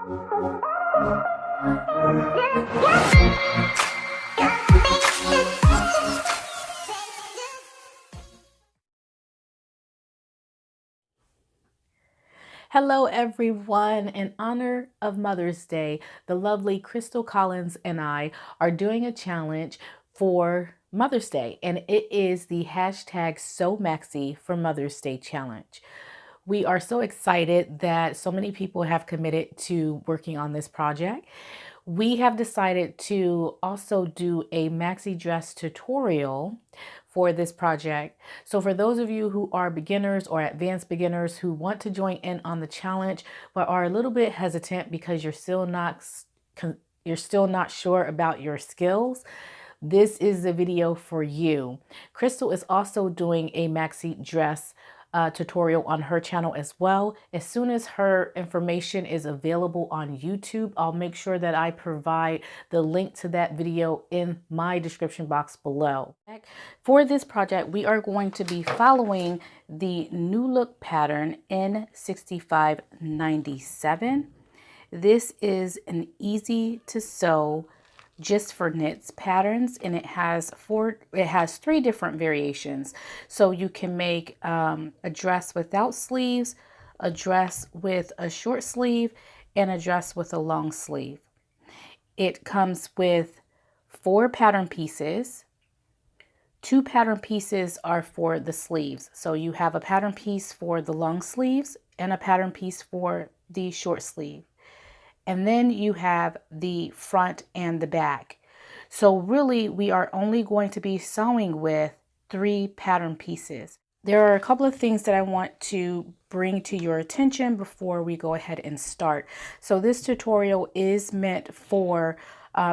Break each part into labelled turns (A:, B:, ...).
A: Hello everyone, in honor of Mother's Day, the lovely Crystal Collins and I are doing a challenge for Mother's Day, and it is the hashtag #SoMaxi for Mother's Day challenge. We are so excited that so many people have committed to working on this project. We have decided to also do a maxi dress tutorial for this project. So for those of you who are beginners or advanced beginners who want to join in on the challenge but are a little bit hesitant because you're still not sure about your skills, this is the video for you. Crystal is also doing a maxi dress tutorial on her channel as well. As soon as her information is available on YouTube, I'll make sure that I provide the link to that video in my description box below. For this project, we are going to be following the New Look pattern N6597. This is an easy to sew just for knits patterns, and it has three different variations. So you can make a dress without sleeves, a dress with a short sleeve, and a dress with a long sleeve. It comes with 4 pattern pieces. 2 pattern pieces are for the sleeves. So you have a pattern piece for the long sleeves and a pattern piece for the short sleeve. And then you have the front and the back. So really, we are only going to be sewing with 3 pattern pieces. There are a couple of things that I want to bring to your attention before we go ahead and start. So this tutorial is meant for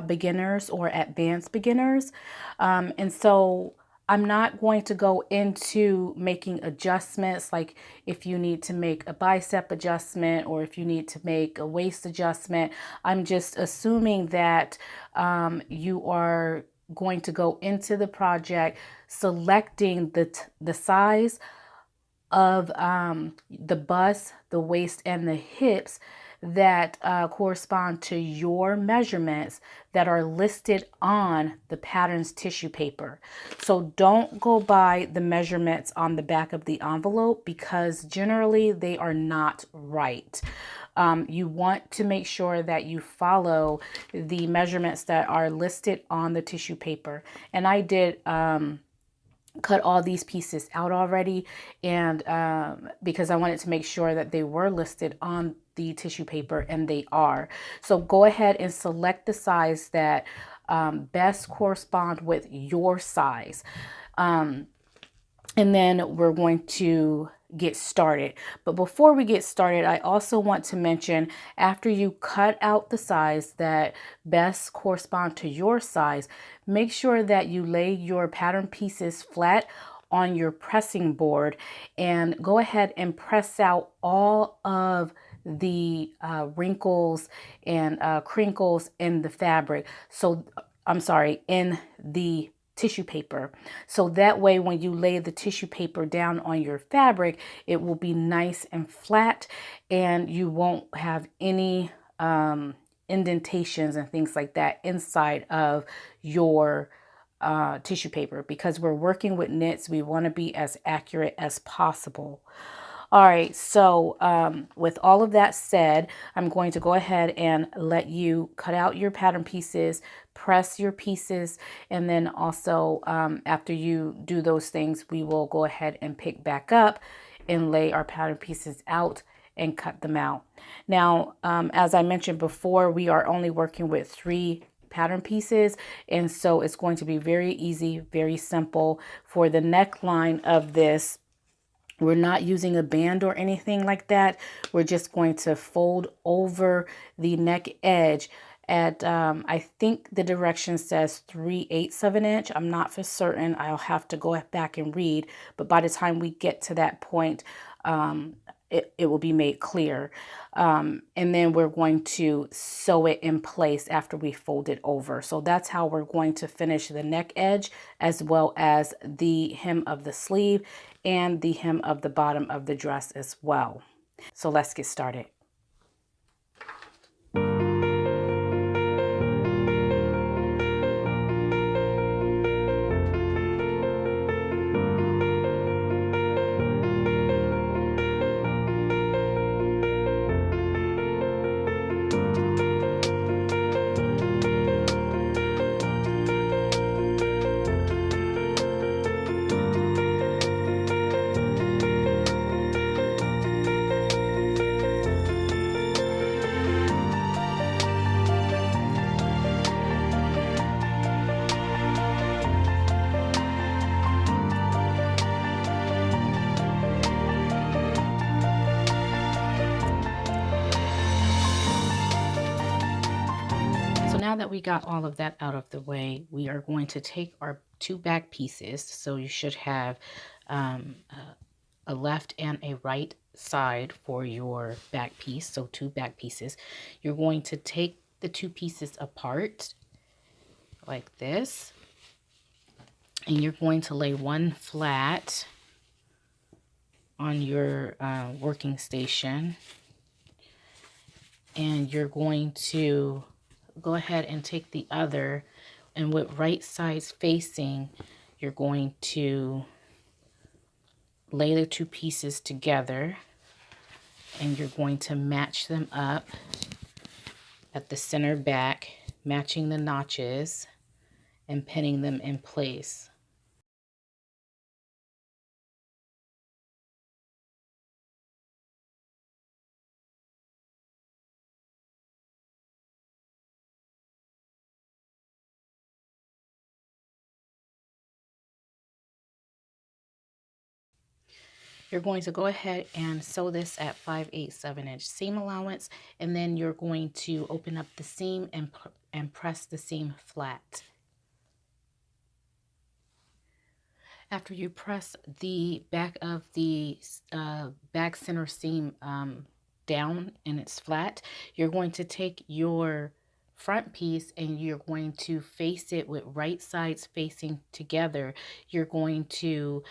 A: beginners or advanced beginners. And so I'm not going to go into making adjustments, like if you need to make a bicep adjustment or if you need to make a waist adjustment. I'm just assuming that you are going to go into the project selecting the size of the bust, the waist, and the hips that correspond to your measurements that are listed on the pattern's tissue paper. So don't go by the measurements on the back of the envelope because generally they are not right. You want to make sure that you follow the measurements that are listed on the tissue paper. And I did cut all these pieces out already, and because I wanted to make sure that they were listed on the tissue paper, and they are. So go ahead and select the size that best correspond with your size. And then we're going to get started. But before we get started, I also want to mention, after you cut out the size that best correspond to your size, make sure that you lay your pattern pieces flat on your pressing board and go ahead and press out all of the wrinkles and crinkles in the fabric. So I'm sorry, in the tissue paper. So that way, when you lay the tissue paper down on your fabric, it will be nice and flat, and you won't have any indentations and things like that inside of your tissue paper. Because we're working with knits, we want to be as accurate as possible. All right, so with all of that said, I'm going to go ahead and let you cut out your pattern pieces, press your pieces, and then also after you do those things, we will go ahead and pick back up and lay our pattern pieces out and cut them out. Now, as I mentioned before, we are only working with 3 pattern pieces, and so it's going to be very easy, very simple. For the neckline of this, we're not using a band or anything like that. We're just going to fold over the neck edge at, I think the direction says 3/8 of an inch. I'm not for certain. I'll have to go back and read. But by the time we get to that point, it will be made clear. And then we're going to sew it in place after we fold it over. So that's how we're going to finish the neck edge, as well as the hem of the sleeve and the hem of the bottom of the dress as well. So let's get started. now that we got all of that out of the way, we are going to take our two back pieces. So you should have a left and a right side for your back piece. So two back pieces. You're going to take the two pieces apart like this. And you're going to lay one flat on your working station. And you're going to go ahead and take the other, and with right sides facing, you're going to lay the two pieces together, and you're going to match them up at the center back, matching the notches and pinning them in place. You're going to go ahead and sew this at 5/8 inch seam allowance, and then you're going to open up the seam and press the seam flat. After you press the back of the back center seam down and it's flat, you're going to take your front piece and you're going to face it with right sides facing together. You're going to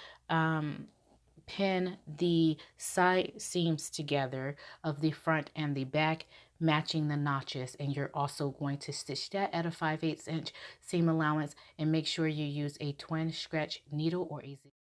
A: pin the side seams together of the front and the back, matching the notches, and you're also going to stitch that at a 5/8 inch seam allowance, and make sure you use a twin stretch needle or a zip.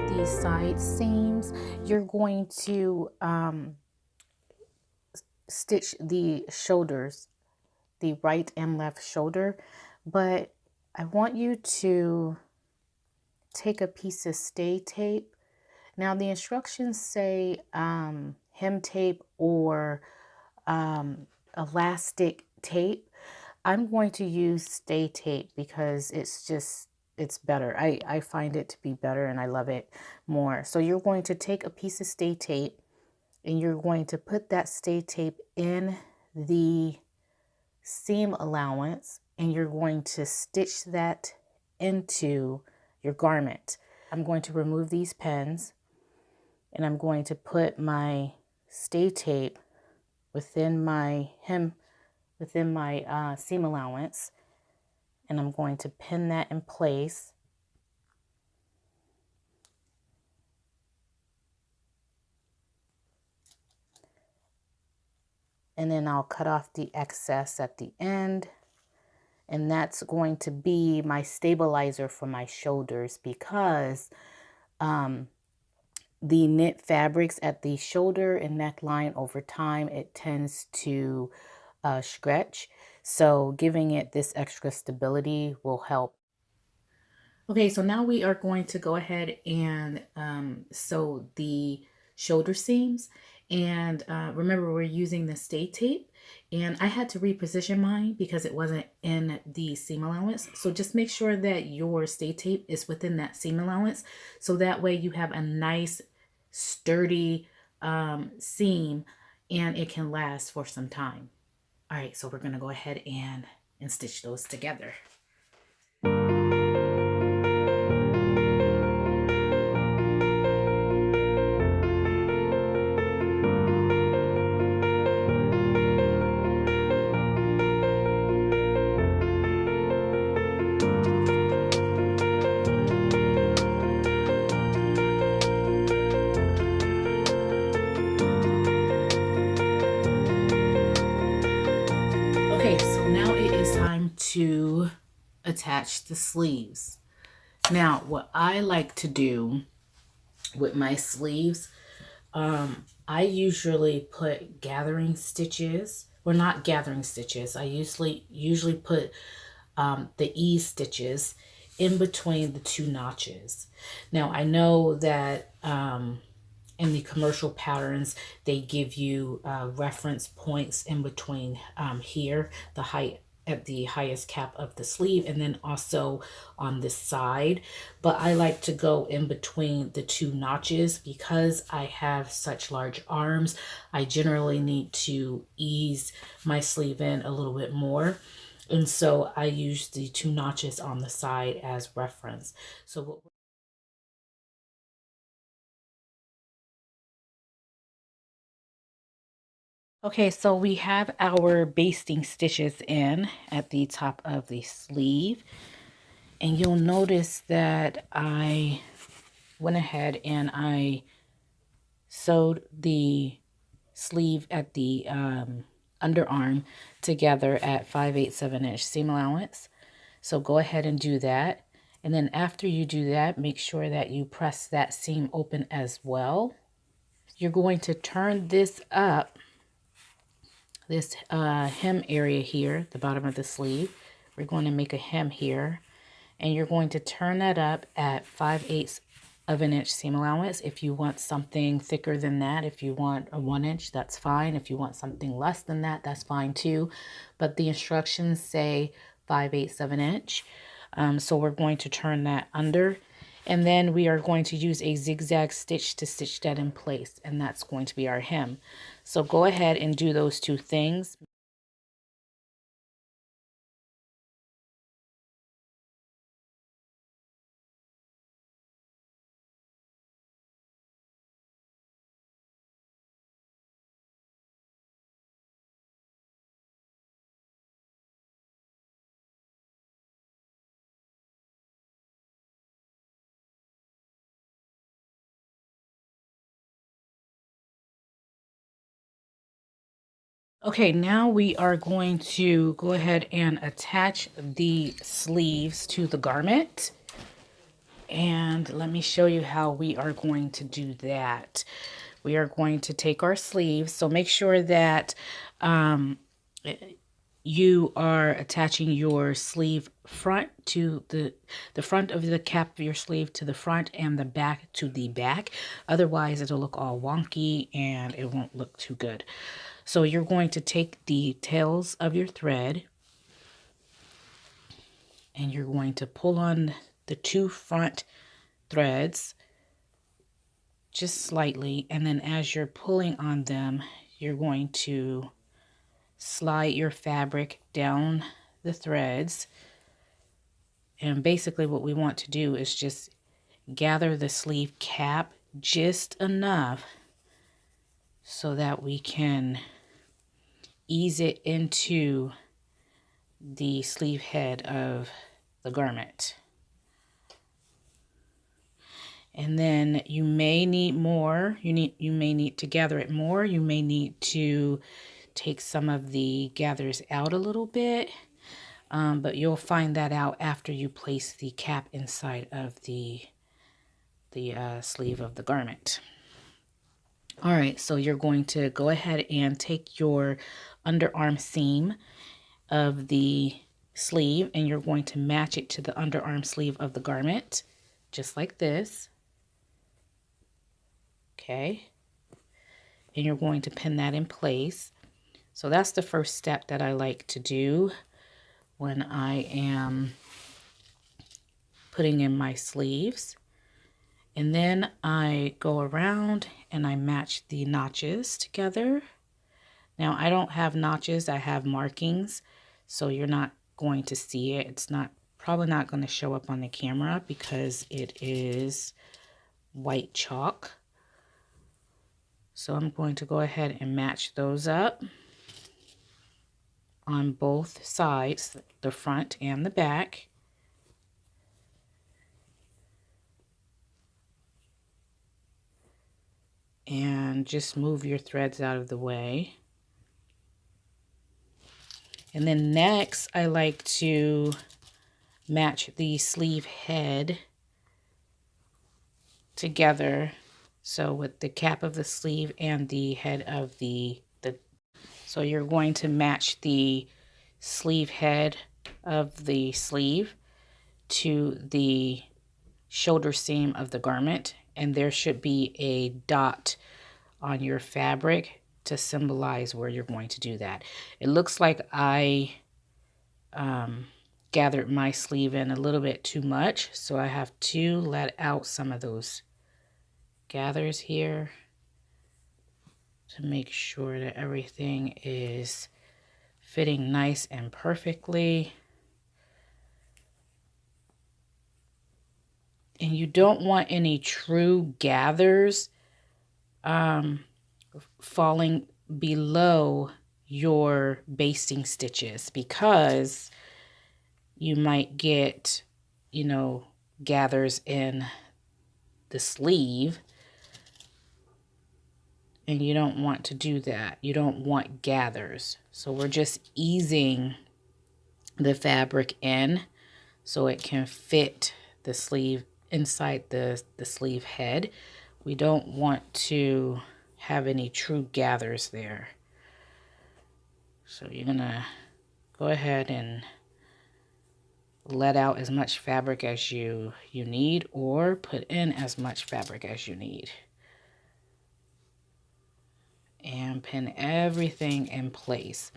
A: These side seams, you're going to stitch the shoulders, the right and left shoulder, but I want you to take a piece of stay tape. Now the instructions say hem tape or elastic tape. I'm going to use stay tape because it's better. I find it to be better and I love it more. So you're going to take a piece of stay tape and you're going to put that stay tape in the seam allowance and you're going to stitch that into your garment. I'm going to remove these pins and I'm going to put my stay tape within my seam allowance, and I'm going to pin that in place. And then I'll cut off the excess at the end. And that's going to be my stabilizer for my shoulders, because the knit fabrics at the shoulder and neckline over time, it tends to stretch. So giving it this extra stability will help. Okay, so now we are going to go ahead and sew the shoulder seams. And remember, we're using the stay tape. And I had to reposition mine because it wasn't in the seam allowance. So just make sure that your stay tape is within that seam allowance. So that way you have a nice, sturdy seam and it can last for some time. All right, so we're going to go ahead and stitch those together. attach the sleeves. Now, what I like to do with my sleeves, I usually put gathering stitches. Well, not gathering stitches. I usually put the ease stitches in between the two notches. Now, I know that in the commercial patterns, they give you reference points in between here, the height at the highest cap of the sleeve, and then also on this side. But I like to go in between the two notches because I have such large arms. I generally need to ease my sleeve in a little bit more. And so I use the two notches on the side as reference. So okay, so we have our basting stitches in at the top of the sleeve. And you'll notice that I went ahead and I sewed the sleeve at the underarm together at 5/8 seam allowance. So go ahead and do that. And then after you do that, make sure that you press that seam open as well. You're going to turn this up, this hem area here, the bottom of the sleeve. We're going to make a hem here, and you're going to turn that up at 5/8 seam allowance. If you want something thicker than that, if you want a 1 inch, that's fine. If you want something less than that, that's fine too. But the instructions say 5/8 so we're going to turn that under, and then we are going to use a zigzag stitch to stitch that in place, and that's going to be our hem. So go ahead and do those two things. Okay, now we are going to go ahead and attach the sleeves to the garment. And let me show you how we are going to do that. We are going to take our sleeves. So make sure that you are attaching your sleeve front to the front of the cap of your sleeve to the front and the back to the back. Otherwise, it'll look all wonky and it won't look too good. So you're going to take the tails of your thread and you're going to pull on the two front threads just slightly, and then as you're pulling on them, you're going to slide your fabric down the threads. And basically what we want to do is just gather the sleeve cap just enough so that we can ease it into the sleeve head of the garment. And then you may need more. You may need to gather it more. You may need to take some of the gathers out a little bit. But you'll find that out after you place the cap inside of the sleeve of the garment. All right, so you're going to go ahead and take your underarm seam of the sleeve and you're going to match it to the underarm sleeve of the garment, just like this. Okay, and you're going to pin that in place. So that's the first step that I like to do when I am putting in my sleeves. And then I go around and I match the notches together. Now I don't have notches, I have markings, so you're not going to see it. It's probably not going to show up on the camera because it is white chalk. So I'm going to go ahead and match those up on both sides, the front and the back. And just move your threads out of the way. And then next, I like to match the sleeve head together. So with the cap of the sleeve and the head of so you're going to match the sleeve head of the sleeve to the shoulder seam of the garment, and there should be a dot on your fabric to symbolize where you're going to do that. It looks like I gathered my sleeve in a little bit too much, so I have to let out some of those gathers here to make sure that everything is fitting nice and perfectly. And you don't want any true gathers falling below your basting stitches, because you might get, gathers in the sleeve, and you don't want to do that. You don't want gathers. So we're just easing the fabric in so it can fit the sleeve inside the sleeve head. We don't want to have any true gathers there. So you're gonna go ahead and let out as much fabric as you need, or put in as much fabric as you need. And pin everything in place.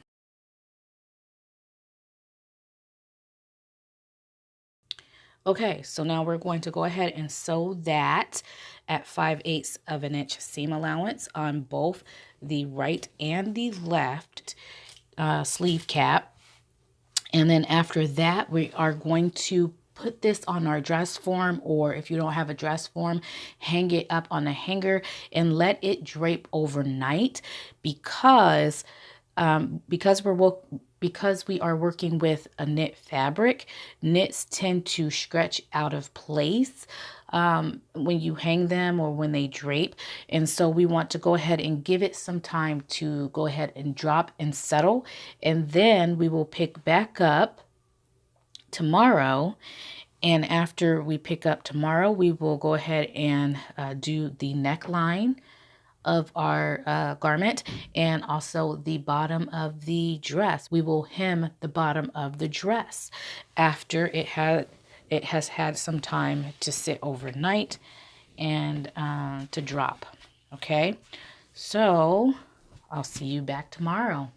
A: Okay, so now we're going to go ahead and sew that at 5/8 of an inch seam allowance on both the right and the left sleeve cap. And then after that, we are going to put this on our dress form, or if you don't have a dress form, hang it up on a hanger and let it drape overnight, because we are working with a knit fabric. Knits tend to stretch out of place when you hang them or when they drape. And so we want to go ahead and give it some time to go ahead and drop and settle. And then we will pick back up tomorrow. And after we pick up tomorrow, we will go ahead and do the neckline of our garment, and also the bottom of the dress. We will hem the bottom of the dress after it has had some time to sit overnight and to drop. Okay, so I'll see you back tomorrow.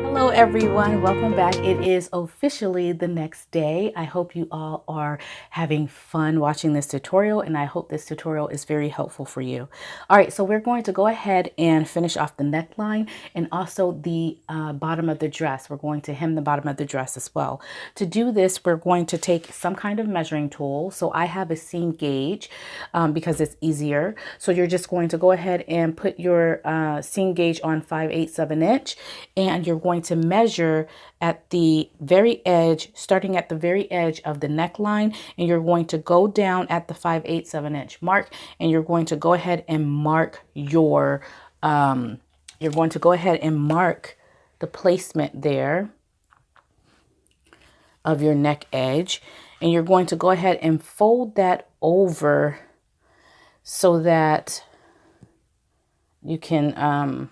A: Hello everyone, welcome back. It is officially the next day. I hope you all are having fun watching this tutorial, and I hope this tutorial is very helpful for you. All right, so we're going to go ahead and finish off the neckline and also the bottom of the dress. We're going to hem the bottom of the dress as well. To do this, we're going to take some kind of measuring tool. So I have a seam gauge because it's easier. So you're just going to go ahead and put your seam gauge on 5/8 of an inch, and you're going to measure at the very edge, starting at the very edge of the neckline, and you're going to go down at the 5/8 of an inch mark, and you're going to go ahead and mark your the placement there of your neck edge, and you're going to go ahead and fold that over so that you can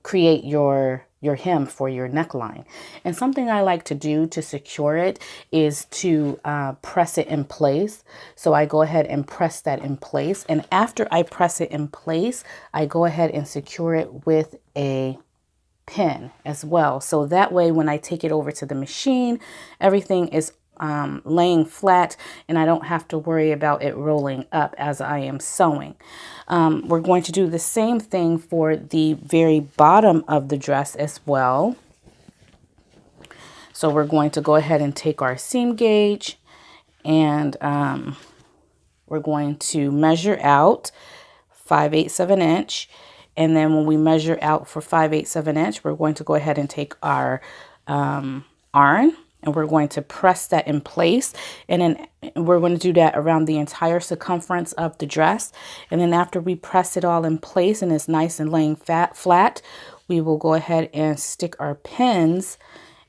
A: create your hem for your neckline. And something I like to do to secure it is to press it in place. So I go ahead and press that in place, and after I press it in place, I go ahead and secure it with a pin as well. So that way, when I take it over to the machine, everything is laying flat, and I don't have to worry about it rolling up as I am sewing. We're going to do the same thing for the very bottom of the dress as well. So we're going to go ahead and take our seam gauge, and we're going to measure out 5/8 of an inch. And then when we measure out for 5/8 of an inch, we're going to go ahead and take our yarn, and we're going to press that in place, and then we're going to do that around the entire circumference of the dress. And then after we press it all in place and it's nice and laying flat, we will go ahead and stick our pins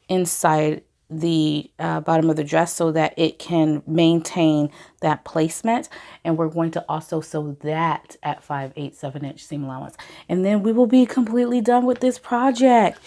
A: inside the bottom of the dress so that it can maintain that placement. And we're going to also sew that at 5/8 inch seam allowance, and then we will be completely done with this project.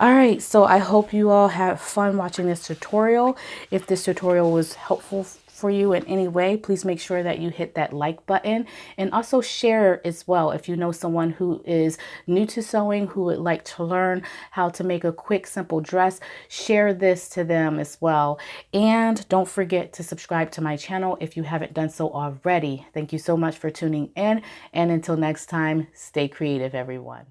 A: All right, so I hope you all have fun watching this tutorial. If this tutorial was helpful for you in any way, please make sure that you hit that like button, and also share as well. If you know someone who is new to sewing, who would like to learn how to make a quick, simple dress, share this to them as well. And don't forget to subscribe to my channel if you haven't done so already. Thank you so much for tuning in, and until next time, stay creative, everyone.